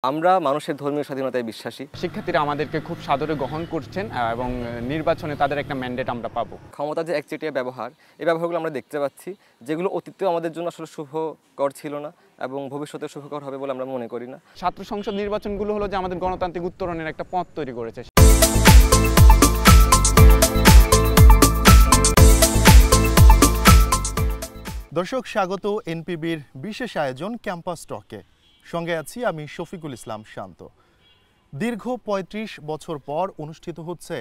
আমরা মানুষের ধর্মীয় স্বাধীনতায় বিশ্বাসী। শিক্ষার্থীরা আমাদেরকে খুব সাদরে গ্রহণ করছেন এবং নির্বাচনে তাদের একটা ম্যান্ডেট আমরা পাবো। ক্ষমতা যে একচেটিয়া ব্যবহার, এই ব্যবহারগুলো আমরা দেখতে পাচ্ছি, যেগুলো অতীতেও আমাদের জন্য আসলে শুভকর ছিল না এবং ভবিষ্যতে শুভকর হবে বলে আমরা মনে করি না। ছাত্র সংসদ নির্বাচনগুলো হলো যে আমাদের গণতান্ত্রিক উত্তরণের একটা পথ তৈরি করেছে। দর্শক, স্বাগত এনপিবির বিশেষ আয়োজন ক্যাম্পাস টকে। সঙ্গে আছি আমি শফিকুল ইসলাম শান্ত। দীর্ঘ ৩৫ বছর পর অনুষ্ঠিত হচ্ছে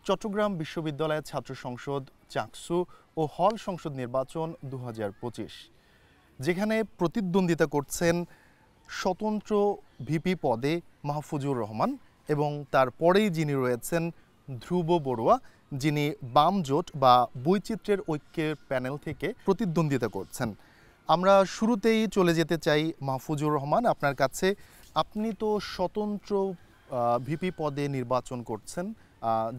চট্টগ্রাম বিশ্ববিদ্যালয়ের ছাত্র সংসদ, চাকসু ও হল সংসদ নির্বাচন ২০২৫, যেখানে প্রতিদ্বন্দ্বিতা করছেন স্বতন্ত্র ভিপি পদে মাহফুজুর রহমান এবং তারপরেই যিনি রয়েছেন ধ্রুব বড়ুয়া, যিনি বাম জোট বা বৈচিত্র্যের ঐক্যের প্যানেল থেকে প্রতিদ্বন্দ্বিতা করছেন। আমরা শুরুতেই চলে যেতে চাই মাহফুজুর রহমান, আপনার কাছে। আপনি তো স্বতন্ত্র ভিপি পদে নির্বাচন করছেন,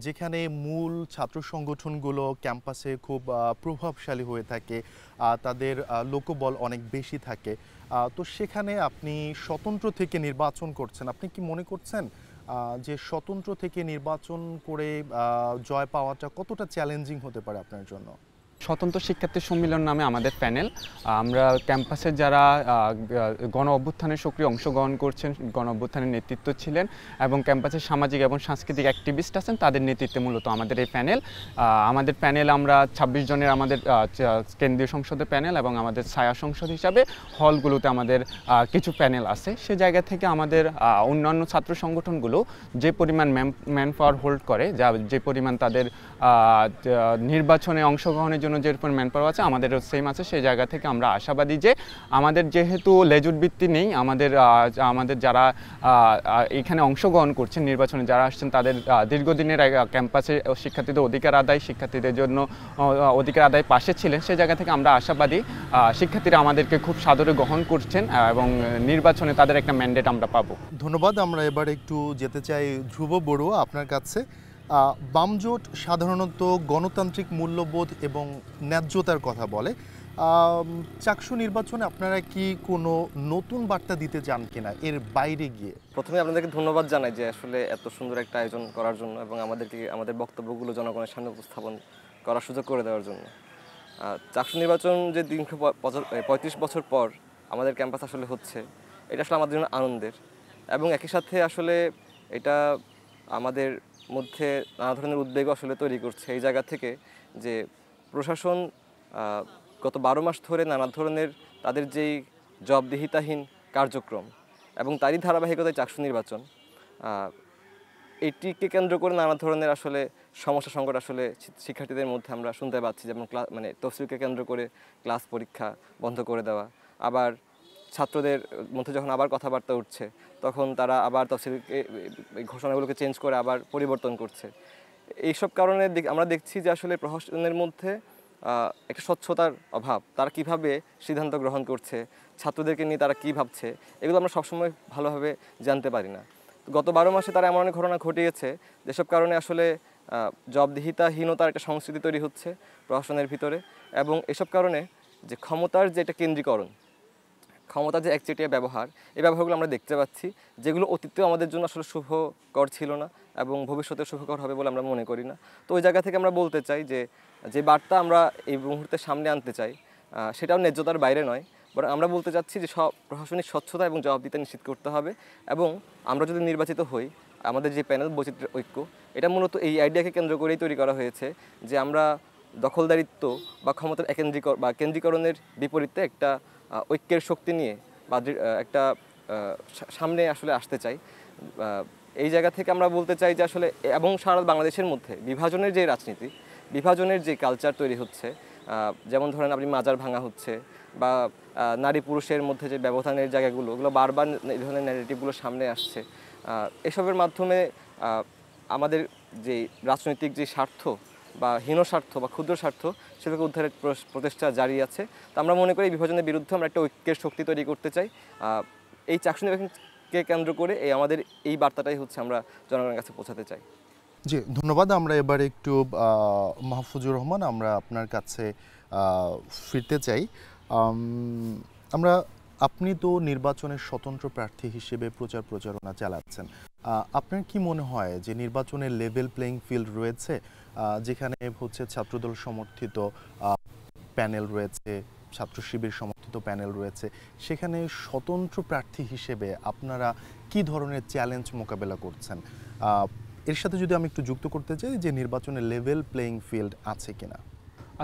যেখানে মূল ছাত্র সংগঠনগুলো ক্যাম্পাসে খুব প্রভাবশালী হয়ে থাকে, তাদের লোকবল অনেক বেশি থাকে। তো সেখানে আপনি স্বতন্ত্র থেকে নির্বাচন করছেন, আপনি কি মনে করছেন যে স্বতন্ত্র থেকে নির্বাচন করে জয় পাওয়াটা কতটা চ্যালেঞ্জিং হতে পারে আপনার জন্য? স্বতন্ত্র শিক্ষার্থী সম্মেলন নামে আমাদের প্যানেল, আমরা ক্যাম্পাসের যারা গণ অভ্যুত্থানের সক্রিয় অংশগ্রহণ করছেন, গণ অভ্যুত্থানের নেতৃত্ব ছিলেন এবং ক্যাম্পাসের সামাজিক এবং সাংস্কৃতিক অ্যাক্টিভিস্ট আছেন, তাদের নেতৃত্বে মূলত আমাদের এই প্যানেল। আমাদের প্যানেল আমরা ২৬ জনের আমাদের কেন্দ্রীয় সংসদের প্যানেল এবং আমাদের ছায়া সংসদ হিসাবে হলগুলোতে আমাদের কিছু প্যানেল আছে। সে জায়গা থেকে আমাদের অন্যান্য ছাত্র সংগঠনগুলো যে পরিমাণ ম্যান পাওয়ার হোল্ড করে, যে পরিমাণ তাদের নির্বাচনে অংশগ্রহণের জন্য যে ম্যান পাওয়ার আছে, আমাদেরও সেম আছে। সেই জায়গা থেকে আমরা আশাবাদী যে আমাদের যেহেতু লেজুর ভিত্তি নেই, আমাদের যারা এখানে অংশগ্রহণ করছেন, নির্বাচনে যারা আসছেন, তাদের দীর্ঘদিনের ক্যাম্পাসে শিক্ষার্থীদের অধিকার আদায়, শিক্ষার্থীদের জন্য অধিকার আদায় পাশে ছিলেন। সেই জায়গা থেকে আমরা আশাবাদী শিক্ষার্থীরা আমাদেরকে খুব সাদরে গ্রহণ করছেন এবং নির্বাচনে তাদের একটা ম্যান্ডেট আমরা পাবো। ধন্যবাদ। আমরা এবার একটু যেতে চাই ধ্রুব বড়ুয়া, আপনার কাছে। বামজোট সাধারণত গণতান্ত্রিক মূল্যবোধ এবং ন্যায্যতার কথা বলে। চাকসু নির্বাচনে আপনারা কি কোনো নতুন বার্তা দিতে চান কিনা এর বাইরে গিয়ে? প্রথমে আপনাদেরকে ধন্যবাদ জানাই যে আসলে এত সুন্দর একটা আয়োজন করার জন্য এবং আমাদের বক্তব্যগুলো জনগণের সামনে উপস্থাপন করার সুযোগ করে দেওয়ার জন্য। চাকসু নির্বাচন যে দীর্ঘ ৩৫ বছর পর আমাদের ক্যাম্পাস আসলে হচ্ছে, এটা আসলে আমাদের জন্য আনন্দের এবং একই সাথে আসলে এটা আমাদের মধ্যে নানা ধরনের উদ্বেগ আসলে তৈরি করছে এই জায়গা থেকে যে প্রশাসন গত ১২ মাস ধরে নানা ধরনের তাদের যেই জবাবদিহিতাহীন কার্যক্রম এবং তারই ধারাবাহিকতায় চাকসু নির্বাচন, এটিকে কেন্দ্র করে নানা ধরনের আসলে সমস্যা সংকট আসলে শিক্ষার্থীদের মধ্যে আমরা শুনতে পাচ্ছি। যেমন তফসিলকে কেন্দ্র করে ক্লাস পরীক্ষা বন্ধ করে দেওয়া, আবার ছাত্রদের মধ্যে যখন আবার কথাবার্তা উঠছে তখন তারা আবার তফসিলকে ঘোষণাগুলোকে চেঞ্জ করে আবার পরিবর্তন করছে। এইসব কারণে আমরা দেখছি যে আসলে প্রশাসনের মধ্যে একটা স্বচ্ছতার অভাব। তারা কিভাবে সিদ্ধান্ত গ্রহণ করছে, ছাত্রদেরকে নিয়ে তারা কী ভাবছে, এগুলো আমরা সবসময় ভালোভাবে জানতে পারি না। গত ১২ মাসে তারা এমন অনেক ঘটনা ঘটিয়েছে যেসব কারণে আসলে জবাবদিহিতাহীনতার একটা সংস্কৃতি তৈরি হচ্ছে প্রশাসনের ভিতরে এবং এসব কারণে যে ক্ষমতার যে একটা কেন্দ্রীকরণ, ক্ষমতার যে একচেটিয়া ব্যবহার, এই ব্যবহারগুলো আমরা দেখতে পাচ্ছি, যেগুলো অতীতেও আমাদের জন্য আসলে শুভকর ছিল না এবং ভবিষ্যতে শুভকর হবে বলে আমরা মনে করি না। তো ওই জায়গা থেকে আমরা বলতে চাই যে বার্তা আমরা এই মুহূর্তে সামনে আনতে চাই, সেটাও ন্যায্যতার বাইরে নয়, বরং আমরা বলতে চাচ্ছি যে প্রশাসনিক স্বচ্ছতা এবং জবাবদিহিতা নিশ্চিত করতে হবে এবং আমরা যদি নির্বাচিত হই, আমাদের যে প্যানেল বৈচিত্র্যের ঐক্য, এটা মূলত এই আইডিয়াকে কেন্দ্র করেই তৈরি করা হয়েছে যে আমরা দখলদারিত্ব বা ক্ষমতার কেন্দ্রীকরণের বিপরীতে একটা ঐক্যের শক্তি নিয়ে বা একটা সামনে আসলে আসতে চাই। এই জায়গা থেকে আমরা বলতে চাই যে আসলে এবং সারা বাংলাদেশের মধ্যে বিভাজনের যে রাজনীতি, বিভাজনের যে কালচার তৈরি হচ্ছে, যেমন ধরেন আপনি মাজার ভাঙা হচ্ছে বা নারী পুরুষের মধ্যে যে ব্যবধানের জায়গাগুলো, ওগুলো বারবার এই ধরনের ন্যারেটিভগুলো সামনে আসছে। এসবের মাধ্যমে আমাদের যে রাজনৈতিক যে স্বার্থ বা হীন স্বার্থ বা ক্ষুদ্র স্বার্থ, সেটাকে উদ্ধারের প্রচেষ্টা জারি আছে। তো আমরা মনে করি এই বিভাজনের বিরুদ্ধে আমরা একটা ঐক্যের শক্তি তৈরি করতে চাই। এই চাকসু নির্বাচনকে কেন্দ্র করে আমাদের এই বার্তাটাই হচ্ছে আমরা জনগণের কাছে পৌঁছাতে চাই। জি, ধন্যবাদ। আমরা এবার একটু মাহফুজুর রহমান, আমরা আপনার কাছে ফিরতে চাই। আমরা আপনি তো নির্বাচনের স্বতন্ত্র প্রার্থী হিসেবে প্রচারণা চালাচ্ছেন। আপনার কি মনে হয় যে নির্বাচনের লেভেল প্লেইং ফিল্ড রয়েছে, যেখানে হচ্ছে ছাত্রদল সমর্থিত প্যানেল রয়েছে, ছাত্র শিবির সমর্থিত প্যানেল রয়েছে, সেখানে স্বতন্ত্র প্রার্থী হিসেবে আপনারা কি ধরনের চ্যালেঞ্জ মোকাবেলা করছেন? এর সাথে যদি আমি একটু যুক্ত করতে চাই যে নির্বাচনের লেভেল প্লেইং ফিল্ড আছে কিনা।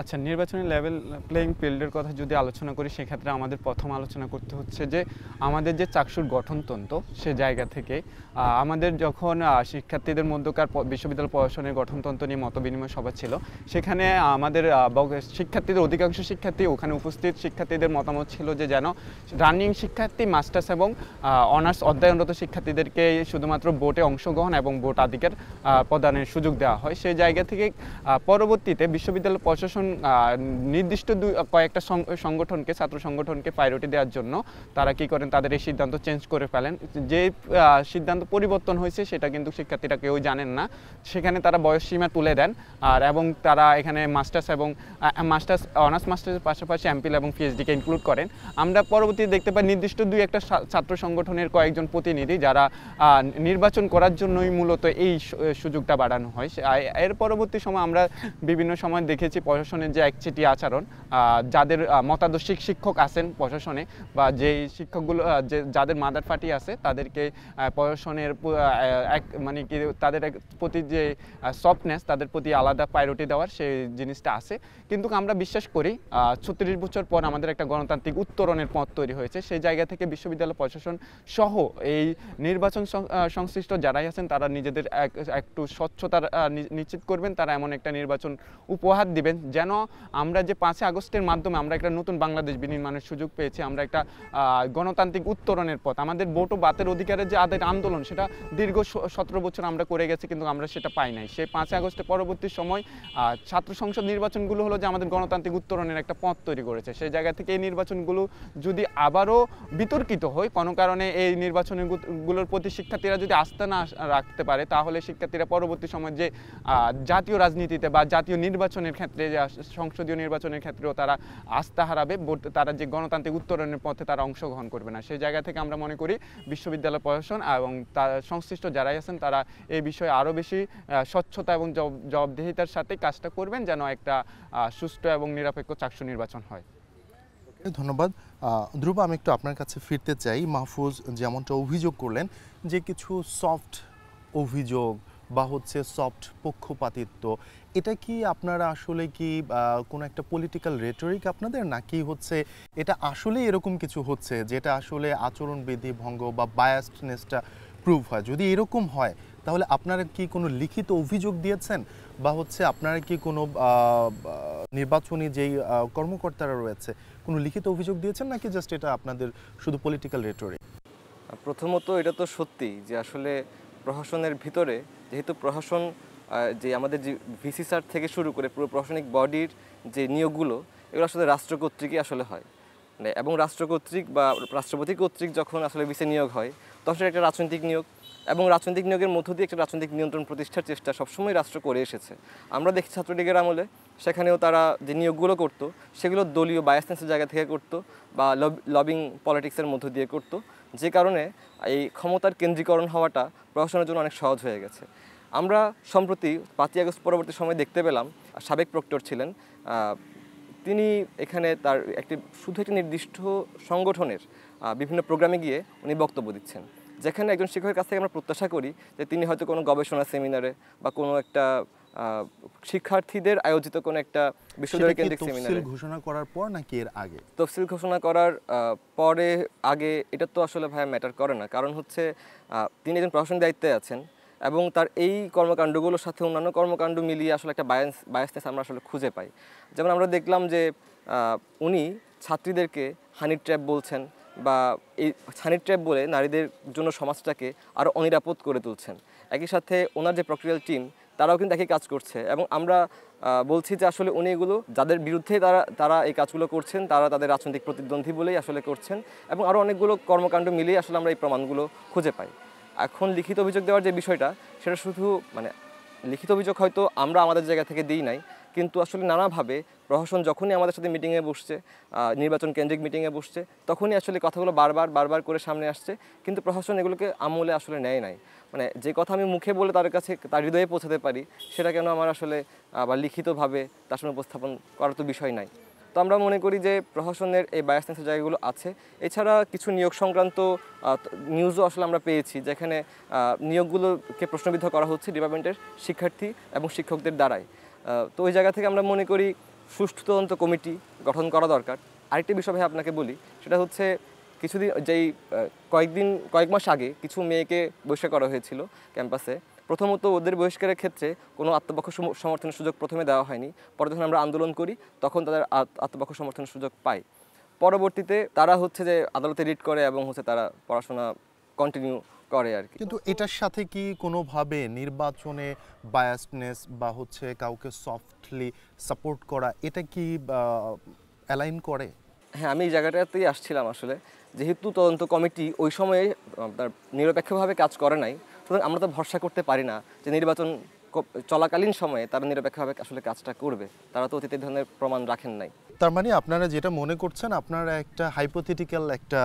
আচ্ছা, নির্বাচনী লেভেল প্লেইং ফিল্ডের কথা যদি আলোচনা করি, সেক্ষেত্রে আমাদের প্রথম আলোচনা করতে হচ্ছে যে আমাদের যে চাকসুর গঠনতন্ত্র, সে জায়গা থেকে আমাদের যখন শিক্ষার্থীদের মধ্যকার বিশ্ববিদ্যালয় প্রশাসনের গঠনতন্ত্র নিয়ে মতবিনিময় সভা ছিল, সেখানে আমাদের শিক্ষার্থীদের অধিকাংশ শিক্ষার্থী, ওখানে উপস্থিত শিক্ষার্থীদের মতামত ছিল যে যেন রানিং শিক্ষার্থী, মাস্টার্স এবং অনার্স অধ্যয়নরত শিক্ষার্থীদেরকে শুধুমাত্র ভোটে অংশগ্রহণ এবং ভোটাধিকার প্রদানের সুযোগ দেওয়া হয়। সেই জায়গা থেকে পরবর্তীতে বিশ্ববিদ্যালয় প্রশাসন নির্দিষ্ট কয়েকটা সংগঠনকে, ছাত্র সংগঠনকে প্রায়োরিটি দেওয়ার জন্য তারা কি করেন, তাদের এই সিদ্ধান্ত চেঞ্জ করে ফেলেন। যে সিদ্ধান্ত পরিবর্তন হয়েছে সেটা কিন্তু শিক্ষার্থীরা কেউ জানেন না। সেখানে তারা বয়সসীমা তুলে দেন এবং তারা এখানে মাস্টার্স এবং অনার্স মাস্টার্সের পাশাপাশি এমপিএল এবং পিএইচডিকে ইনক্লুড করেন। আমরা পরবর্তীতে দেখতে পাই নির্দিষ্ট দুই একটা ছাত্র সংগঠনের কয়েকজন প্রতিনিধি যারা নির্বাচন করার জন্যই মূলত এই সুযোগটা বাড়ানো হয়। এর পরবর্তী সময় আমরা বিভিন্ন সময় দেখেছি প্রশাসনের যে একচেটি আচরণ, যাদের মতাদর্শিক শিক্ষক আছেন প্রশাসনে বা যেই শিক্ষকগুলো যাদের মাদার পার্টি আছে, তাদেরকে প্রশাসনের মানে কি তাদের প্রতি যে সফটনেস, তাদের প্রতি আলাদা প্রায়োরিটি দেওয়ার সেই জিনিসটা আছে। কিন্তু আমরা বিশ্বাস করি 36 বছর পর আমাদের একটা গণতান্ত্রিক উত্তরণের পথ তৈরি হয়েছে। সেই জায়গা থেকে বিশ্ববিদ্যালয় প্রশাসন সহ এই নির্বাচন সংশ্লিষ্ট যারাই আছেন, তারা নিজেদের একটু স্বচ্ছতার নিশ্চিত করবেন। তারা এমন একটা নির্বাচন উপহার দিবেন যেন আমরা যে 5 আগস্টের মাধ্যমে আমরা একটা নতুন বাংলাদেশ বিনির্মাণের সুযোগ পেয়েছি, আমরা একটা গণতান্ত্রিক উত্তরণের পথ, আমাদের ভোট ও বাতের অধিকারের যে আন্দোলন, সেটা দীর্ঘ 17 বছর আমরা করে গেছি, কিন্তু আমরা সেটা পাই নাই। সেই 5 আগস্টের পরবর্তী সময় ছাত্র সংসদ নির্বাচনগুলো হলো যে আমাদের গণতান্ত্রিক উত্তরণের একটা পথ তৈরি করেছে। সেই জায়গা থেকে এই নির্বাচনগুলো যদি আবারও বিতর্কিত হয়, কোনো কারণে এই নির্বাচনগুলোর প্রতি শিক্ষার্থীরা যদি আস্থা না রাখতে পারে, তাহলে শিক্ষার্থীরা পরবর্তী সময় যে জাতীয় রাজনীতিতে বা জাতীয় নির্বাচনের ক্ষেত্রে, সংসদীয় নির্বাচনের ক্ষেত্রেও তারা আস্থা হারাবে, তারা যে গণতান্ত্রিক উত্তরণের পথে তারা অংশগ্রহণ করবে না। সেই জায়গা থেকে আমরা মনে করি বিশ্ববিদ্যালয় প্রশাসন এবং তার সংশ্লিষ্ট যারাই আছেন, তারা এই বিষয়ে আরও বেশি স্বচ্ছতা এবং জবাবদিহিতার সাথে কাজটা করবেন, যেন একটা সুষ্ঠু এবং নিরপেক্ষ চাকসু নির্বাচন হয়। ধন্যবাদ। ধ্রুব, আমি একটু আপনার কাছে ফিরতে চাই। মাহফুজ যেমনটা অভিযোগ করলেন যে কিছু সফট অভিযোগ বা হচ্ছে সফট পক্ষপাতিত্ব, এটা কি আপনারা আসলে কি কোনো একটা পলিটিক্যাল রেটরিক আপনাদের, নাকি হচ্ছে এটা আসলে এরকম কিছু হচ্ছে যেটা আসলে আচরণবিধি ভঙ্গ বা বায়াসনেসটা প্রুভ হয়? যদি এরকম হয়, তাহলে আপনারা কি কোনো লিখিত অভিযোগ দিয়েছেন, বা হচ্ছে আপনারা কি কোনো নির্বাচনী যেই কর্মকর্তারা রয়েছে কোনো লিখিত অভিযোগ দিয়েছেন, নাকি জাস্ট এটা আপনাদের শুধু পলিটিক্যাল রেটরিক? প্রথমত এটা তো সত্যি যে আসলে প্রশাসনের ভিতরে, যেহেতু প্রশাসন যে আমাদের যে ভিসি স্যার থেকে শুরু করে পুরো প্রশাসনিক বডির যে নিয়োগগুলো, এগুলো আসলে রাষ্ট্র কর্তৃকই আসলে হয়। মানে এবং রাষ্ট্র কর্তৃক বা রাষ্ট্রপতি কর্তৃক যখন আসলে ভিসি নিয়োগ হয়, তখন সেটা একটা রাজনৈতিক নিয়োগ, এবং রাজনৈতিক নিয়োগের মধ্য দিয়ে একটা রাজনৈতিক নিয়ন্ত্রণ প্রতিষ্ঠার চেষ্টা সবসময় রাষ্ট্র করে এসেছে। আমরা দেখি ছাত্রলীগের আমলে সেখানেও তারা যে নিয়োগগুলো করতো, সেগুলো দলীয় বায়াসনেসের জায়গা থেকে করতো বা লবিং পলিটিক্সের মধ্য দিয়ে করতো, যে কারণে এই ক্ষমতার কেন্দ্রীকরণ হওয়াটা প্রশাসনের জন্য অনেক সহজ হয়ে গেছে। আমরা সম্প্রতি 5 আগস্ট পরবর্তী সময় দেখতে পেলাম, সাবেক প্রক্টর ছিলেন তিনি, এখানে তার শুধু একটি নির্দিষ্ট সংগঠনের বিভিন্ন প্রোগ্রামে গিয়ে উনি বক্তব্য দিচ্ছেন, যেখানে একজন শিক্ষকের কাছ থেকে আমরা প্রত্যাশা করি যে তিনি হয়তো কোনো গবেষণা সেমিনারে বা কোনো একটা শিক্ষার্থীদের আয়োজিত কোনো একটা বিশ্ববিদ্যালয় কেন্দ্রিক সেমিনারে ঘোষণা করার পর নাকি এর আগে? তফসিল ঘোষণা করার পরে আগে এটা তো আসলে ভাইয়া ম্যাটার করে না, কারণ হচ্ছে তিনি একজন প্রশাসনিক দায়িত্বে আছেন এবং তার এই কর্মকাণ্ডগুলোর সাথে অন্যান্য কর্মকাণ্ড মিলিয়ে আসলে একটা বায়াসনেস আমরা আসলে খুঁজে পাই। যেমন আমরা দেখলাম যে উনি ছাত্রীদেরকে হানি ট্র্যাপ বলছেন, বা এই হানি ট্র্যাপ বলে নারীদের জন্য সমাজটাকে আরও অনিরাপদ করে তুলছেন। একই সাথে ওনার যে প্রক্রিয়াল টিম, তারাও কিন্তু একই কাজ করছে, এবং আমরা বলছি যে আসলে উনি এগুলো যাদের বিরুদ্ধে তারা এই কাজগুলো করছেন, তারা তাদের রাজনৈতিক প্রতিদ্বন্দ্বী বলেই আসলে করছেন, এবং আরও অনেকগুলো কর্মকাণ্ড মিলিয়ে আসলে আমরা এই প্রমাণগুলো খুঁজে পাই। এখন লিখিত অভিযোগ দেওয়ার যে বিষয়টা, সেটা শুধু মানে লিখিত অভিযোগ হয়তো আমরা আমাদের জায়গা থেকে দিই নাই, কিন্তু আসলে নানাভাবে প্রশাসন যখনই আমাদের সাথে মিটিংয়ে বসছে, নির্বাচন কেন্দ্রিক মিটিংয়ে বসছে, তখনই আসলে কথাগুলো বারবার করে সামনে আসছে, কিন্তু প্রশাসন এগুলোকে আমলে আসলে নেয় নাই। মানে যে কথা আমি মুখে বলে তার কাছে তার হৃদয়ে পৌঁছাতে পারি, সেটা কেন আমার আসলে বা লিখিতভাবে তার সামনে উপস্থাপন করার তো বিষয় নাই। তো আমরা মনে করি যে প্রশাসনের এই বায়াসনেসের জায়গাগুলো আছে। এছাড়া কিছু নিয়োগ সংক্রান্ত নিউজও আসলে আমরা পেয়েছি, যেখানে নিয়োগগুলোকে প্রশ্নবিদ্ধ করা হচ্ছে ডিপার্টমেন্টের শিক্ষার্থী এবং শিক্ষকদের দ্বারাই। তো ওই জায়গা থেকে আমরা মনে করি সুষ্ঠু তদন্ত কমিটি গঠন করা দরকার। আরেকটি বিষয় ভাই আপনাকে বলি, সেটা হচ্ছে কিছুদিন কয়েক মাস আগে কিছু মেয়েকে বহিষ্কার করা হয়েছিল ক্যাম্পাসে। প্রথমত ওদের বহিষ্কারের ক্ষেত্রে কোনো আত্মপক্ষ সমর্থনের সুযোগ প্রথমে দেওয়া হয়নি, পরে যখন আমরা আন্দোলন করি তখন তাদের আত্মপক্ষ সমর্থনের সুযোগ পায়। পরবর্তীতে তারা হচ্ছে যে আদালতে রিট করে এবং হচ্ছে তারা পড়াশোনা কন্টিনিউ করে আর কি। কিন্তু এটার সাথে কি কোনোভাবে নির্বাচনে বায়াসনেস বা হচ্ছে কাউকে সফটলি সাপোর্ট করা, এটা কি অ্যালাইন করে? হ্যাঁ, আমি এই জায়গাটাতেই আসছিলাম আসলে। যেহেতু তদন্ত কমিটি ওই সময়ে আপনার নিরপেক্ষভাবে কাজ করে নাই, সুতরাং আমরা তো ভরসা করতে পারি না যে নির্বাচন চলাকালীন সময়ে তারা নিরপেক্ষভাবে আসলে কাজটা করবে। তারা তো অতীতে ধরনের প্রমাণ রাখেন নাই। তার মানে আপনারা যেটা মনে করছেন, আপনারা একটা হাইপোথেটিক্যাল একটা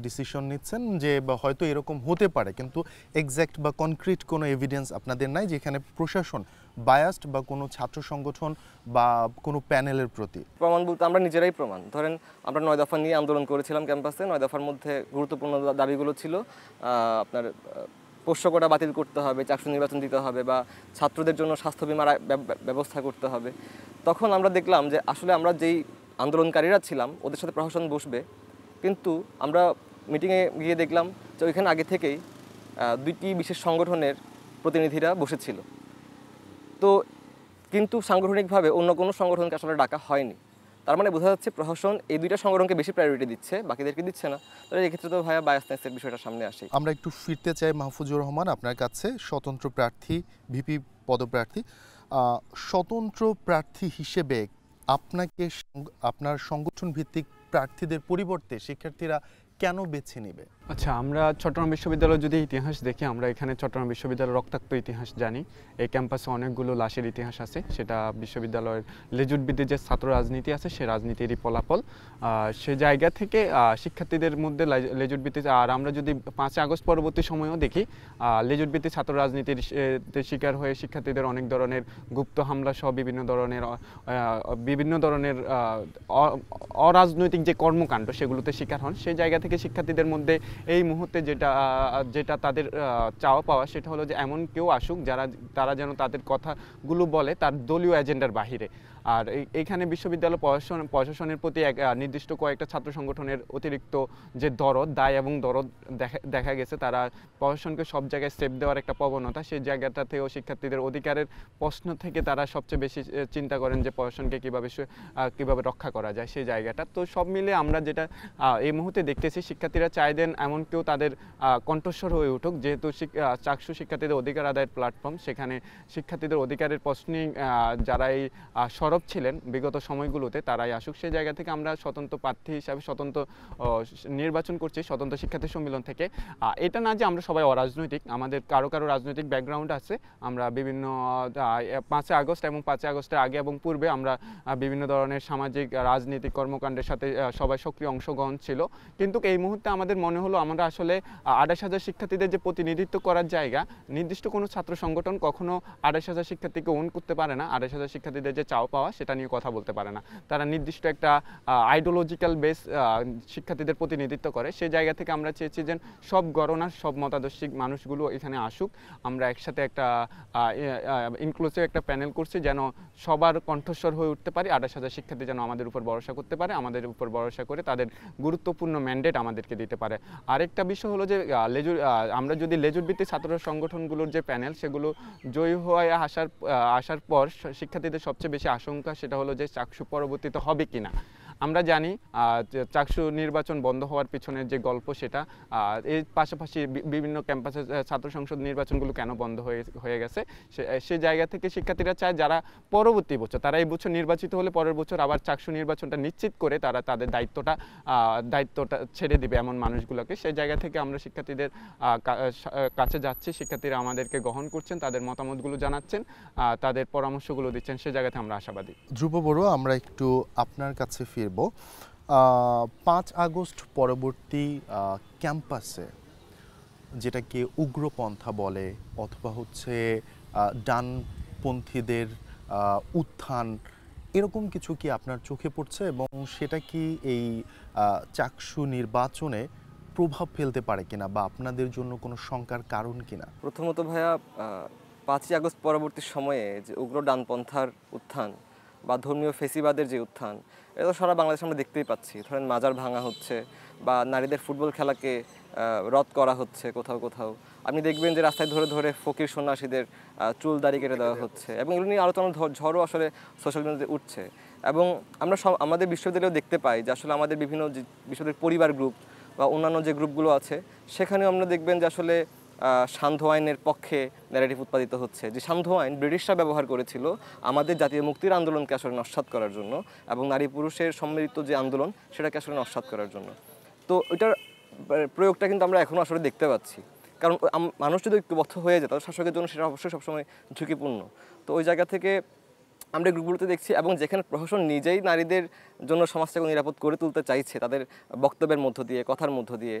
ডিসিশন নিচ্ছেন যে হয়তো এরকম হতে পারে, কিন্তু এক্স্যাক্ট বা কনক্রিট কোনো এভিডেন্স আপনাদের নাই যেখানে প্রশাসন বায়াসড বা কোনো ছাত্র সংগঠন বা কোনো প্যানেলের প্রতি। প্রমাণ বলতে আমরা নিজেরাই প্রমাণ। ধরেন আমরা 9 দফা নিয়ে আন্দোলন করেছিলাম ক্যাম্পাসে। 9 দফার মধ্যে গুরুত্বপূর্ণ দাবিগুলো ছিল আপনার পোষ্য কোটা বাতিল করতে হবে, চাকসু নির্বাচন দিতে হবে, বা ছাত্রদের জন্য স্বাস্থ্য বীমার ব্যবস্থা করতে হবে। তখন আমরা দেখলাম যে আসলে আমরা যেই আন্দোলনকারীরা ছিলাম ওদের সাথে প্রশাসন বসবে, কিন্তু আমরা মিটিংয়ে গিয়ে দেখলাম যে ওইখানে আগে থেকেই 2টি বিশেষ সংগঠনের প্রতিনিধিরা বসেছিল। তো কিন্তু সাংগঠনিকভাবে অন্য কোনো সংগঠনকে আসলে ডাকা হয়নি। তার মানে বোঝা যাচ্ছে প্রশাসন এই 2টা সংগঠনকে বেশি প্রায়োরিটি দিচ্ছে, বাকিদেরকে দিচ্ছে না। তাহলে এক্ষেত্রে তো ভাইয়া বায়াসনেসের বিষয়টা সামনে আসে। আমরা একটু ফিরতে চাই মাহফুজুর রহমান আপনার কাছে, স্বতন্ত্র প্রার্থী, ভিপি পদপ্রার্থী। স্বতন্ত্র প্রার্থী হিসেবে আপনাকে আপনার সংগঠন ভিত্তিক প্রার্থীদের পরিবর্তে শিক্ষার্থীরা কেন বেছে নেবে? আচ্ছা, আমরা চট্টগ্রাম বিশ্ববিদ্যালয়ের যদি ইতিহাস দেখি, আমরা এখানে চট্টগ্রাম বিশ্ববিদ্যালয়ের রক্তাক্ত ইতিহাস জানি। এই ক্যাম্পাসে অনেকগুলো লাশের ইতিহাস আছে, সেটা বিশ্ববিদ্যালয়ের লেজুটভিত্তিক যে ছাত্র রাজনীতি আছে সে রাজনীতিরই ফলাফল। সে জায়গা থেকে শিক্ষার্থীদের মধ্যে লেজুটভিত্তিক, আর আমরা যদি 5 আগস্ট পরবর্তী সময়েও দেখি লেজুটভিত্তিক ছাত্র রাজনীতির শিকার হয়ে শিক্ষার্থীদের অনেক ধরনের গুপ্ত হামলা সহ বিভিন্ন ধরনের অরাজনৈতিক যে কর্মকাণ্ড সেগুলোতে শিকার হন। সেই জায়গা থেকে শিক্ষার্থীদের মধ্যে এই মুহূর্তে যেটা তাদের চাওয়া পাওয়া, সেটা হলো যে এমন কেউ আসুক তারা যেন তাদের কথাগুলো বলে তার দলীয় এজেন্ডার বাহিরে। আর এইখানে বিশ্ববিদ্যালয় প্রশাসনের প্রতি নির্দিষ্ট কয়েকটা ছাত্র সংগঠনের অতিরিক্ত যে দায় এবং দরদ দেখা গেছে, তারা প্রশাসনকে সব জায়গায় স্টেপ দেওয়ার একটা প্রবণতা, সেই জায়গাটাতেও শিক্ষার্থীদের অধিকারের প্রশ্ন থেকে তারা সবচেয়ে বেশি চিন্তা করেন যে প্রশাসনকে কিভাবে রক্ষা করা যায় সেই জায়গাটা। তো সব মিলে আমরা যেটা এই মুহূর্তে দেখতেছি, শিক্ষার্থীরা চাইতেন এমন কেউ তাদের কণ্ঠস্বর হয়ে উঠুক। যেহেতু চাকসু শিক্ষার্থীদের অধিকার আদায়ের প্ল্যাটফর্ম, সেখানে শিক্ষার্থীদের অধিকারের প্রশ্নে যারা এই সরব ছিলেন বিগত সময়গুলোতে তারাই আসুক। সেই জায়গা থেকে আমরা স্বতন্ত্র প্রার্থী হিসাবে স্বতন্ত্র নির্বাচন করছি স্বতন্ত্র শিক্ষার্থী সম্মেলন থেকে। এটা না যে আমরা সবাই অরাজনৈতিক, আমাদের কারো রাজনৈতিক ব্যাকগ্রাউন্ড আছে। আমরা বিভিন্ন 5 আগস্ট এবং 5 আগস্টের আগে এবং পূর্বে আমরা বিভিন্ন ধরনের সামাজিক রাজনৈতিক কর্মকাণ্ডের সাথে সবাই সক্রিয় অংশগ্রহণ ছিল। কিন্তু এই মুহূর্তে আমাদের মনে হলো আমরা আসলে 28,000 শিক্ষার্থীদের যে প্রতিনিধিত্ব করার জায়গা, নির্দিষ্ট কোনো ছাত্র সংগঠন কখনো 28,000 শিক্ষার্থীকে ওন করতে পারে না। 28,000 শিক্ষার্থীদের যে চাওয়া পাওয়া সেটা নিয়ে কথা বলতে পারে না। তারা নির্দিষ্ট একটা আইডিওলজিক্যাল বেস শিক্ষার্থীদের প্রতিনিধিত্ব করে। সেই জায়গা থেকে আমরা চেয়েছি যে সব গণনার সব মতাদর্শিক মানুষগুলো এখানে আসুক। আমরা একসাথে একটা ইনক্লুসিভ একটা প্যানেল করছি যেন সবার কণ্ঠস্বর হয়ে উঠতে পারি। 28,000 শিক্ষার্থী যেন আমাদের উপর ভরসা করতে পারে, আমাদের উপর ভরসা করে তাদের গুরুত্বপূর্ণ ম্যান্ডেট আমাদেরকে দিতে পারে। আরেকটা বিষয় হলো যে আমরা যদি লেজুরভিত্তিক ছাত্র সংগঠনগুলোর যে প্যানেল সেগুলো জয়ী হয়ে আসার পর শিক্ষার্থীদের সবচেয়ে বেশি আশঙ্কা সেটা হলো যে চাকসু পরবর্তীতে হবে কিনা। আমরা জানি যে চাকসু নির্বাচন বন্ধ হওয়ার পিছনের যে গল্প সেটা, এর পাশাপাশি বিভিন্ন ক্যাম্পাসে ছাত্র সংসদ নির্বাচনগুলো কেন বন্ধ হয়ে গেছে, সে জায়গা থেকে শিক্ষার্থীরা চায় যারা পরবর্তী বছর, তারা এই বছর নির্বাচিত হলে পরের বছর আবার চাকসু নির্বাচনটা নিশ্চিত করে তারা তাদের দায়িত্বটা ছেড়ে দিবে এমন মানুষগুলোকে। সেই জায়গা থেকে আমরা শিক্ষার্থীদের কাছে যাচ্ছি, শিক্ষার্থীরা আমাদেরকে গ্রহণ করছেন, তাদের মতামতগুলো জানাচ্ছেন, তাদের পরামর্শগুলো দিচ্ছেন, সে জায়গাতে আমরা আশাবাদী। ধ্রুব বড়ুয়া, আমরা একটু আপনার কাছে ফিরব। 5 আগস্ট পরবর্তী ক্যাম্পাসে যেটাকে উগ্রপন্থা বলে অথবা হচ্ছে ডানপন্থীদের উত্থান, এরকম কিছু কি আপনার চোখে পড়ছে এবং সেটা কি এই চাকসু নির্বাচনে প্রভাব ফেলতে পারে কিনা বা আপনাদের জন্য কোনো শঙ্কার কারণ কিনা? প্রথমত ভাইয়া, 5ই আগস্ট পরবর্তী সময়ে যে উগ্র ডানপন্থার উত্থান বা ধর্মীয় ফেসিবাদের যে উত্থান, এটা তো সারা বাংলাদেশে আমরা দেখতেই পাচ্ছি। ধরেন মাজার ভাঙা হচ্ছে বা নারীদের ফুটবল খেলাকে রদ করা হচ্ছে কোথাও কোথাও। আপনি দেখবেন যে রাস্তায় ধরে ধরে ফকির সন্ন্যাসীদের চুল দাড়ি কেটে দেওয়া হচ্ছে এবং এগুলো নিয়ে আলোচনা ঝড়ও আসলে সোশ্যাল মিডিয়াতে উঠছে। এবং আমরা আমাদের বিশ্ববিদ্যালয়েও দেখতে পাই যে আসলে আমাদের বিভিন্ন বিশ্ববিদ্যালয়ের পরিবার গ্রুপ বা অন্যান্য যে গ্রুপগুলো আছে সেখানেও আমরা দেখবেন যে আসলে সান্ধ্য আইনের পক্ষে ন্যারেটিভ উৎপাদিত হচ্ছে। যে সান্ধ্য আইন ব্রিটিশরা ব্যবহার করেছিল আমাদের জাতীয় মুক্তির আন্দোলনকে আসলে নস্যাৎ করার জন্য এবং নারী পুরুষের সম্মিলিত যে আন্দোলন সেটাকে আসলে নস্যাৎ করার জন্য। তো ওইটার প্রয়োগটা কিন্তু আমরা এখনও আসলে দেখতে পাচ্ছি। কারণ মানুষ যদি ঐক্যবদ্ধ হয়ে যায় তাহলে শাসকের জন্য সেটা অবশ্যই সবসময় ঝুঁকিপূর্ণ। তো ওই জায়গা থেকে আমরা গ্রুপগুলোতে দেখছি এবং যেখানে প্রশাসন নিজেই নারীদের জন্য সমাজটাকে নিরাপদ করে তুলতে চাইছে তাদের বক্তব্যের মধ্য দিয়ে, কথার মধ্য দিয়ে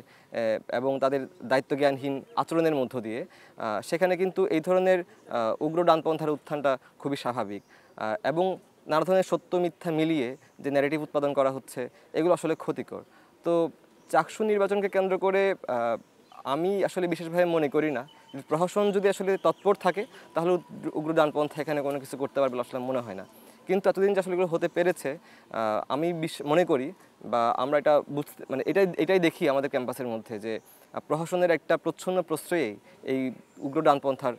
এবং তাদের দায়িত্বজ্ঞানহীন আচরণের মধ্য দিয়ে, সেখানে কিন্তু এই ধরনের উগ্র ডানপন্থার উত্থানটা খুবই স্বাভাবিক। এবং নানা ধরনের সত্য মিথ্যা মিলিয়ে যে ন্যারেটিভ উৎপাদন করা হচ্ছে এগুলো আসলে ক্ষতিকর। তো চাকসু নির্বাচনকে কেন্দ্র করে আমি আসলে বিশেষভাবে মনে করি না, প্রশাসন যদি আসলে তৎপর থাকে তাহলে উগ্র ডানপন্থা এখানে কোনো কিছু করতে পারবে আসলে মনে হয় না। কিন্তু এতদিন যে আসলে এগুলো হতে পেরেছে, আমি মনে করি বা আমরা এটা বুঝতে মানে এটাই দেখি আমাদের ক্যাম্পাসের মধ্যে যে প্রশাসনের একটা প্রচ্ছন্ন প্রশ্রয়েই এই উগ্র ডানপন্থার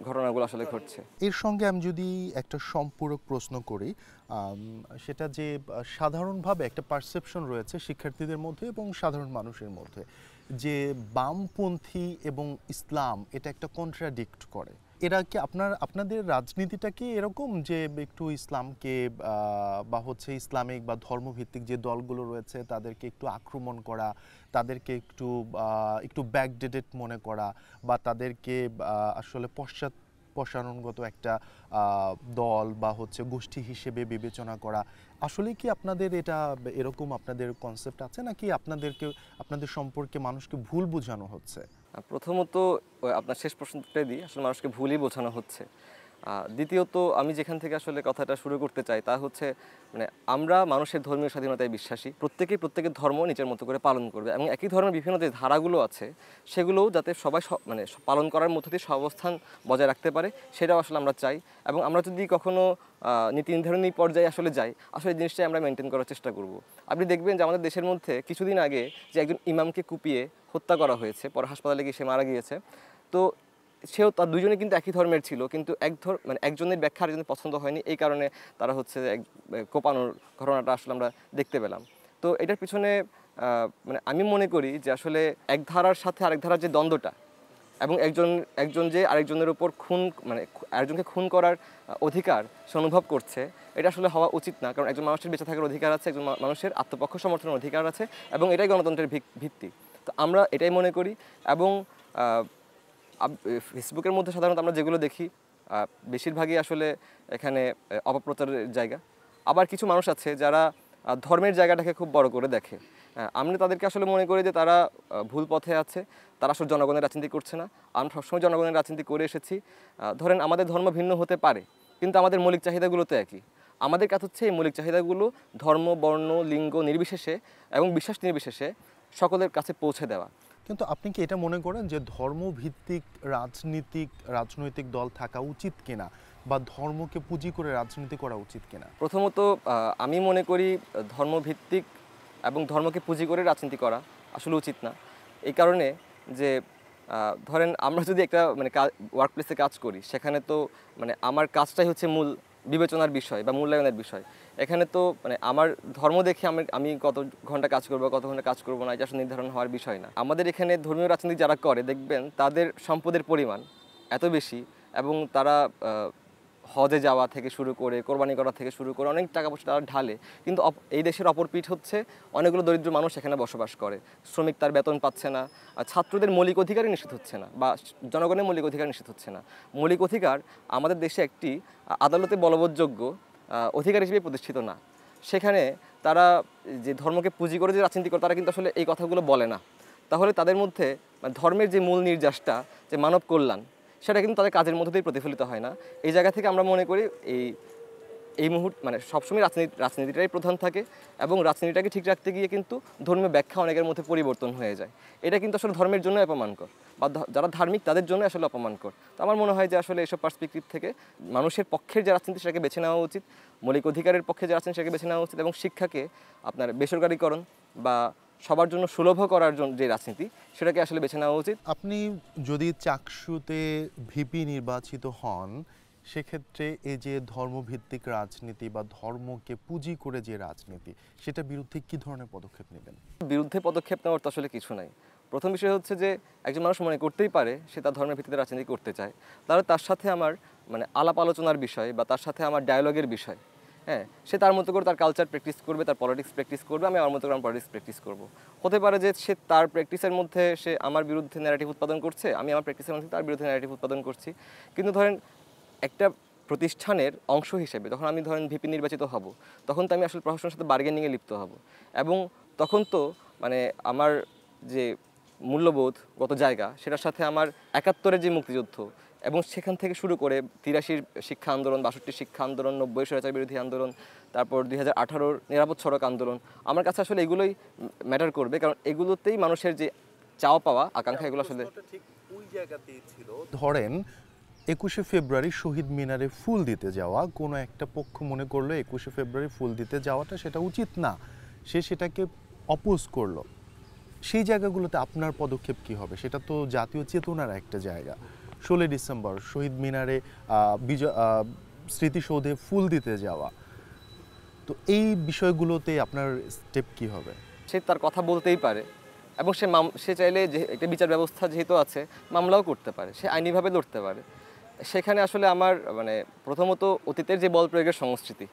ঘটনাগুলো আসলে ঘটছে। এর সঙ্গে আমি যদি একটা সম্পূরক প্রশ্ন করি, সেটা যে সাধারণভাবে একটা পারসেপশন রয়েছে শিক্ষার্থীদের মধ্যে এবং সাধারণ মানুষের মধ্যে যে বামপন্থী এবং ইসলাম এটা একটা কন্ট্রাডিক্ট করে। এরা কি আপনাদের রাজনীতিটা কি এরকম যে একটু ইসলামকে বা হচ্ছে ইসলামিক বা ধর্মভিত্তিক যে দলগুলো রয়েছে তাদেরকে একটু আক্রমণ করা, তাদেরকে একটু ব্যাকডেটেড মনে করা বা তাদেরকে আসলে পশ্চাদপসরণগত একটা দল বা হচ্ছে গোষ্ঠী হিসেবে বিবেচনা করা, আসলে কি আপনাদের এটা এরকম আপনাদের কনসেপ্ট আছে নাকি আপনাদের সম্পর্কে মানুষকে ভুল বোঝানো হচ্ছে? প্রথমত আপনার শেষ প্রশ্নটাই দিই, আসলে মানুষকে ভুলই বোঝানো হচ্ছে। দ্বিতীয়ত আমি যেখান থেকে আসলে কথাটা শুরু করতে চাই তা হচ্ছে মানে আমরা মানুষের ধর্মীয় স্বাধীনতায় বিশ্বাসী, প্রত্যেকের ধর্ম নিজের মতো করে পালন করবে এবং একই ধর্মের বিভিন্ন যে ধারাগুলো আছে সেগুলোও যাতে সবাই মানে পালন করার মধ্য দিয়ে সহাবস্থান বজায় রাখতে পারে সেটাও আসলে আমরা চাই। এবং আমরা যদি কখনো নীতি নির্ধারণী পর্যায়ে আসলে যাই, আসলে জিনিসটাই আমরা মেনটেন করার চেষ্টা করব। আপনি দেখবেন যে আমাদের দেশের মধ্যে কিছুদিন আগে যে একজন ইমামকে কুপিয়ে হত্যা করা হয়েছে, পরে হাসপাতালে গিয়ে সে মারা গিয়েছে। তো সেও তার দুজনে কিন্তু একই ধর্মের ছিল, কিন্তু মানে একজনের ব্যাখ্যা আরেকজনের পছন্দ হয়নি, এই কারণে তারা হচ্ছে কোপানোর ঘটনাটা আসলে আমরা দেখতে পেলাম। তো এটার পিছনে মানে আমি মনে করি যে আসলে এক ধারার সাথে আরেক ধারার যে দ্বন্দ্বটা এবং একজন যে আরেকজনের উপর মানে আরেকজনকে খুন করার অধিকার সে অনুভব করছে, এটা আসলে হওয়া উচিত না। কারণ একজন মানুষের বেঁচে থাকার অধিকার আছে, একজন মানুষের আত্মপক্ষ সমর্থনের অধিকার আছে এবং এটাই গণতন্ত্রের ভিত্তি। তো আমরা এটাই মনে করি। এবং ফেসবুকের মধ্যে সাধারণত আমরা যেগুলো দেখি বেশিরভাগই আসলে এখানে অপপ্রচারের জায়গা। আবার কিছু মানুষ আছে যারা ধর্মের জায়গাটাকে খুব বড় করে দেখে। আমরা তাদেরকে আসলে মনে করি যে তারা ভুল পথে আছে, তারা আসলে জনগণের রাজনীতি করছে না। আমরা সবসময় জনগণের রাজনীতি করে এসেছি। ধরেন আমাদের ধর্ম ভিন্ন হতে পারে কিন্তু আমাদের মৌলিক চাহিদাগুলো তো একই। আমাদের কাজ হচ্ছে এই মৌলিক চাহিদাগুলো ধর্ম, বর্ণ, লিঙ্গ নির্বিশেষে এবং বিশ্বাস নির্বিশেষে সকলের কাছে পৌঁছে দেওয়া। কিন্তু আপনি কি এটা মনে করেন যে ধর্মভিত্তিক রাজনৈতিক দল থাকা উচিত কিনা বা ধর্মকে পুঁজি করে রাজনীতি করা উচিত কিনা? প্রথমত আমি মনে করি ধর্মভিত্তিক এবং ধর্মকে পুঁজি করে রাজনীতি করা আসলে উচিত না। এই কারণে যে ধরেন আমরা যদি একটা মানে ওয়ার্ক প্লেসে কাজ করি, সেখানে তো মানে আমার কাজটাই হচ্ছে মূল বিবেচনার বিষয় বা মূল্যায়নের বিষয়। এখানে তো মানে আমার ধর্ম দেখে আমি কত ঘন্টা কাজ করবো, কত ঘন্টা কাজ করবো না, এটা আসলে নির্ধারণ হওয়ার বিষয় না। আমাদের এখানে ধর্মীয় রাজনীতি যারা করে দেখবেন তাদের সম্পদের পরিমাণ এত বেশি, এবং তারা হজে যাওয়া থেকে শুরু করে কোরবানি করা থেকে শুরু করে অনেক টাকা পয়সা তারা ঢালে, কিন্তু এই দেশের অপর পিঠ হচ্ছে অনেকগুলো দরিদ্র মানুষ এখানে বসবাস করে, শ্রমিক তার বেতন পাচ্ছে না, ছাত্রদের মৌলিক অধিকারই নিশ্চিত হচ্ছে না, বা জনগণের মৌলিক অধিকার নিশ্চিত হচ্ছে না। মৌলিক অধিকার আমাদের দেশে একটি আদালতে বলবৎযোগ্য অধিকার হিসেবে প্রতিষ্ঠিত না। সেখানে তারা যে ধর্মকে পুঁজি করে যে রাজনীতি করে, তারা কিন্তু আসলে এই কথাগুলো বলে না। তাহলে তাদের মধ্যে ধর্মের যে মূল নির্যাসটা, যে মানব কল্যাণ, সেটা কিন্তু তাদের কাজের মধ্যে দিয়ে প্রতিফলিত হয় না। এই জায়গা থেকে আমরা মনে করি এই মুহূর্তে মানে সবসময় রাজনীতিটাই প্রধান থাকে, এবং রাজনীতিটাকে ঠিক রাখতে গিয়ে কিন্তু ধর্মীয় ব্যাখ্যা অনেকের মধ্যে পরিবর্তন হয়ে যায়। এটা কিন্তু আসলে ধর্মের জন্য অপমানকর, বা যারা ধার্মিক তাদের জন্য আসলে অপমানকর। তো আমার মনে হয় যে আসলে এসব পার্সপেক্টিভ থেকে মানুষের পক্ষের যে রাজনীতি সেটাকে বেছে নেওয়া উচিত, মৌলিক অধিকারের পক্ষে যে রাজনীতি সেটাকে বেছে নেওয়া উচিত, এবং শিক্ষাকে আপনার বেসরকারীকরণ বা সবার জন্য সুলভ করার জন্য যে রাজনীতি সেটাকে আসলে বেছে নেওয়া উচিত। আপনি যদি চাকসুতে ভিপি নির্বাচিত হন, সেক্ষেত্রে এই যে ধর্মভিত্তিক রাজনীতি বা ধর্মকে পুঁজি করে যে রাজনীতি, সেটা বিরুদ্ধে কি ধরনের পদক্ষেপ নেবেন? বিরুদ্ধে পদক্ষেপ নেওয়ার তো আসলে কিছু নাই। প্রথম বিষয় হচ্ছে যে একজন মানুষ মনে করতেই পারে সে তার ধর্মের ভিত্তিতে রাজনীতি করতে চায়, তাহলে তার সাথে আমার মানে আলাপ আলোচনার বিষয় বা তার সাথে আমার ডায়ালগের বিষয়, হ্যাঁ, সে তার মতো করে তার কালচার প্র্যাকটিস করবে, তার পলিটিক্স প্র্যাকটিস করবে, আমি আমার মতো করে আমার পলিটিক্স প্র্যাকটিস করবো। হতে পারে যে সে তার প্র্যাকটিসের মধ্যে সে আমার বিরুদ্ধে ন্যারেটিভ উৎপাদন করছে, আমি আমার প্র্যাকটিসের মধ্যে তার বিরুদ্ধে ন্যারেটিভ উৎপাদন করছি। কিন্তু ধরেন একটা প্রতিষ্ঠানের অংশ হিসেবে যখন আমি ধরেন ভিপি নির্বাচিত হব, তখন তো আমি আসলে প্রশাসনের সাথে বার্গেনিংয়ে লিপ্ত হব, এবং তখন তো মানে আমার যে মূল্যবোধগত জায়গা সেটার সাথে আমার ৭১-এর যে মুক্তিযুদ্ধ, এবং সেখান থেকে শুরু করে ৮৩-র শিক্ষা আন্দোলন, ৬২-র শিক্ষা আন্দোলন, ৯০ স্বৈরাচার বিরোধী আন্দোলন, তারপর ২০১৮-র নিরাপদ সড়ক আন্দোলন, আমার কাছে আসলে এগুলোই ম্যাটার করবে, কারণ এগুলোতেই মানুষের যে চাওয়া পাওয়া আকাঙ্ক্ষা, এগুলো আসলে ঠিক ওই জায়গাতেই ছিল। ধরেন ২১শে ফেব্রুয়ারি শহীদ মিনারে ফুল দিতে যাওয়া, কোনো একটা পক্ষ মনে করলো ২১শে ফেব্রুয়ারি ফুল দিতে যাওয়াটা সেটা উচিত না, সে সেটাকে অপোজ করলো। সেই জায়গাগুলোতে আপনার পদক্ষেপ কি হবে? সেটা তো জাতীয় চেতনার একটা জায়গা। ১৬ ডিসেম্বর শহীদ মিনারে স্মৃতিসৌধে ফুল দিতে যাওয়া, তো এই বিষয়গুলোতে আপনার স্টেপ কি হবে? সে তার কথা বলতেই পারে, এবং সে চাইলে যে একটা বিচার ব্যবস্থা যেহেতু আছে, মামলাও করতে পারে, সে আইনিভাবে লড়তে পারে। সেখানে আসলে আমার মানে প্রথমত অতীতের যে বল প্রয়োগের সংস্কৃতি,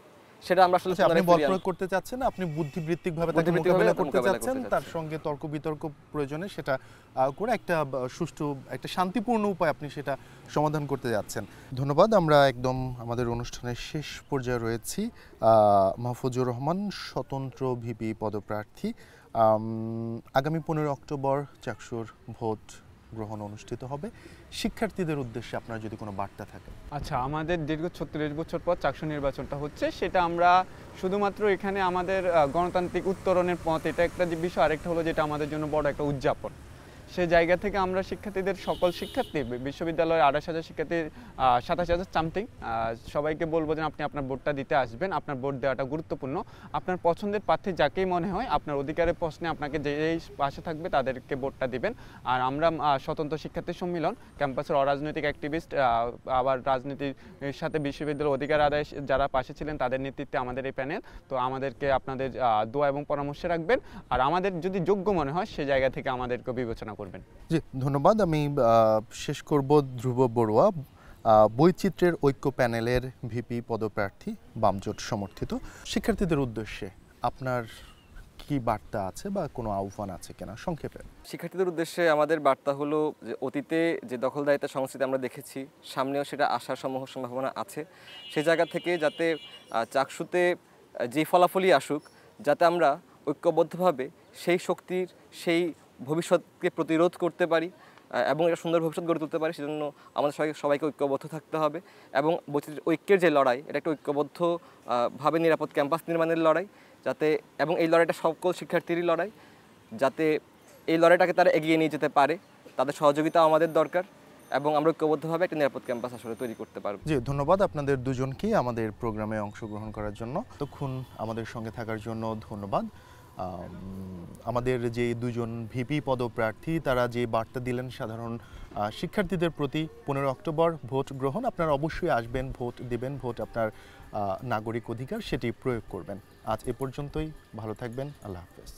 সেটা আমরা আসলে আপনি বল প্রয়োগ করতে চাচ্ছেন না, আপনি বুদ্ধিবৃত্তিকভাবে তাকে মোকাবেলা করতে চাচ্ছেন, তার সঙ্গে তর্ক বিতর্ক প্রয়োজনে সেটা করে একটা সুষ্ঠু একটা শান্তিপূর্ণ উপায় আপনি সেটা সমাধান করতে যাচ্ছেন। ধন্যবাদ। আমরা একদম আমাদের অনুষ্ঠানের শেষ পর্যায়ে রয়েছি। মাহফুজুর রহমান স্বতন্ত্র ভিপি পদপ্রার্থী। আগামী ১৫ অক্টোবর চাকসুর ভোট গ্রহণ অনুষ্ঠিত হবে। শিক্ষার্থীদের উদ্দেশ্যে আপনার যদি কোনো বার্তা থাকে। আচ্ছা, আমাদের দীর্ঘ ৩৬ বছর পর চাকসু নির্বাচনটা হচ্ছে, সেটা আমরা শুধুমাত্র এখানে আমাদের গণতান্ত্রিক উত্তরণের পথ, এটা একটা যে বিষয়, আরেকটা হলো যেটা আমাদের জন্য বড় একটা উদযাপন। সে জায়গা থেকে আমরা শিক্ষার্থীদের সকল শিক্ষার্থী, বিশ্ববিদ্যালয়ের ২৮,০০০ শিক্ষার্থী, ২৭,০০০ সামথিং, সবাইকে বলবো যে আপনি আপনার ভোটটা দিতে আসবেন। আপনার ভোট দেওয়াটা গুরুত্বপূর্ণ। আপনার পছন্দের প্রার্থী যাকেই মনে হয়, আপনার অধিকারের প্রশ্নে আপনাকে যেই পাশে থাকবে তাদেরকে ভোটটা দিবেন। আর আমরা স্বতন্ত্র শিক্ষার্থী সম্মিলন, ক্যাম্পাসের অরাজনৈতিক অ্যাক্টিভিস্ট, আবার রাজনীতির সাথে বিশ্ববিদ্যালয়ের অধিকার আদায় যারা পাশে ছিলেন, তাদের নেতৃত্বে আমাদের এই প্যানেল। তো আমাদেরকে আপনাদের দোয়া এবং পরামর্শে রাখবেন, আর আমাদের যদি যোগ্য মনে হয় সে জায়গা থেকে আমাদেরকে বিবেচনা করবেন। জি, ধন্যবাদ। আমি শেষ করব ধ্রুব বড়ুয়া, বৈচিত্র্যের ঐক্য প্যানেলের ভিপি পদপ্রার্থী, বামজোট সমর্থিত। শিক্ষার্থীদের উদ্দেশ্যে আপনার কি বার্তা আছে বা কোনো আহ্বান আছে কিনা সংক্ষেপে? শিক্ষার্থীদের উদ্দেশ্যে আমাদের বার্তা হলো যে অতীতে যে দখলদারিত্বের সংস্কৃতি আমরা দেখেছি, সামনেও সেটা আসার সম্ভাবনা আছে। সেই জায়গা থেকে যাতে চাকসুতে যে ফলাফলই আসুক, যাতে আমরা ঐক্যবদ্ধভাবে সেই শক্তির সেই ভবিষ্যৎকে প্রতিরোধ করতে পারি এবং একটা সুন্দর ভবিষ্যৎ গড়ে তুলতে পারি। সেজন্য আমাদের সবাইকে ঐক্যবদ্ধ থাকতে হবে, এবং ঐক্যের যে লড়াই, এটা একটা ঐক্যবদ্ধ ভাবে নিরাপদ ক্যাম্পাস নির্মাণের লড়াই, যাতে এবং এই লড়াইটা সকল শিক্ষার্থীরই লড়াই, যাতে এই লড়াইটাকে তারা এগিয়ে নিয়ে যেতে পারে। তাদের সহযোগিতা আমাদের দরকার, এবং আমরা ঐক্যবদ্ধভাবে একটা নিরাপদ ক্যাম্পাস আসলে তৈরি করতে পারব। জি, ধন্যবাদ আপনাদের দুজনকেই আমাদের প্রোগ্রামে অংশগ্রহণ করার জন্য। ততক্ষণ আমাদের সঙ্গে থাকার জন্য ধন্যবাদ। আমাদের যে দুজন ভিপি পদপ্রার্থী তারা যে বার্তা দিলেন সাধারণ শিক্ষার্থীদের প্রতি 15 অক্টোবর ভোট গ্রহণ, আপনারা অবশ্যই আসবেন, ভোট দিবেন, ভোট আপনার নাগরিক অধিকার, সেটি প্রয়োগ করবেন। আজ এ পর্যন্তই, ভালো থাকবেন, আল্লাহ হাফেজ।